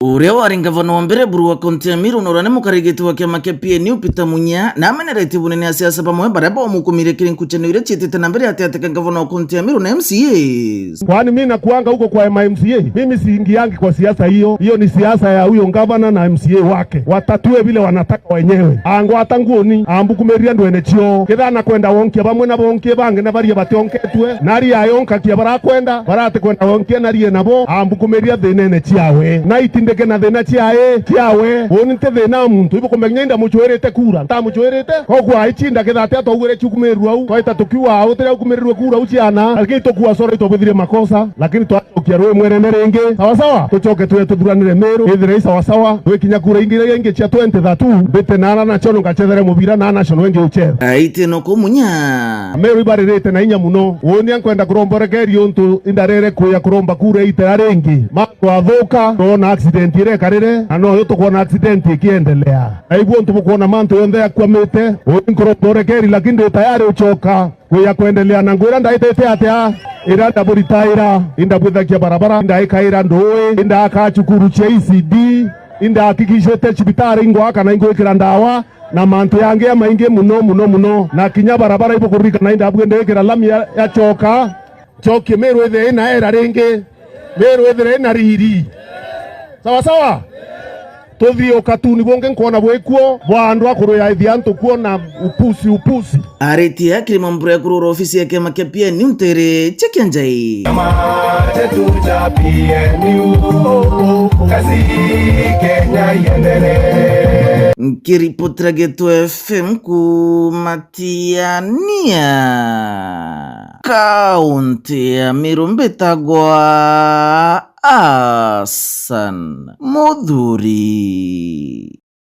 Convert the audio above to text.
Uria wari ngavana wa mbere buru wa kaunti ya Meru na urane mukarigiti wa kiama kia PNU Peter Munya na amenereti bunene ya siasa pamwe baraba wamukumire kiri nkuchene ure chitete na mbere atiateka ngavana wa kaunti ya Meru na MCAs. Kwani mimi nakuanga huko kwa MCA? Mimi siingiangi kwa siasa hiyo. Hiyo ni siasa ya huyo ngavana na MCA wake. Watatue vile wanataka wenyewe. Ango atanguoni ambukumeria ndwene chio. Kithana kwenda wonkia bamwe na bonkie bange na baria bationketwe. Nari ayonka kia barakwenda, barate kwenda wonkia nari nabo ambukumeria thenene chiawe. Na itindeke na thena chiawe. Wonite thena muntu ibo kumenya muchwerete kura. Ta muchwerete kogwa ichinda kithate atogure chukumeru au. Twaita tukiwa utire kumerirwe kura uchiana. Lakini tokuwa sore tobithire makosa. Lakini twatokia rwe mwerene renge. Sawa sawa. Tuchoke turanire Meru. Ithire sawa sawa. Twikinya kura ingi chia 2032. Bete nana na chono ngachethere mubira na national wengi uchera. Aite no Munya. Meru ibarirete na inya muno. Woni ankwenda kuromborekeri untu indarere kuya kuromba kura ite arengi. Mako athuka tona accident ire karire. Ano yo tukuona accident ikiendelea. Aibu untu bukuona mantu yonde akwamete. Woni kuromborekeri lakini tayari uchoka. Kuya kuendelea na ngwira ndaitete atia. Ira ndaburitaira inda bwithakia barabara inda ikaira ndoe inda akachukuru cha ECD inda akikishete chibitari ingwa kana ingo ikira ndawa na mantu yange ya mainge muno na kinya barabara ipo kurika na inda abwende ikira lami ya choka choki Meru ethe ina era renge Meru ethe ina riri sawa sawa tuthio katuni bonge nkona bwekuo bwandu akuru ya ithiantu kuona upusi areti ya kilima mbura kurura ofisi ya kiama kia PNU ntere chekia njai chetu cha PNU kazi Kenya iendelee. Nkiripotira Geto FM kumatiania kaunti ya Meru mbetagwa Hassan Muthuri.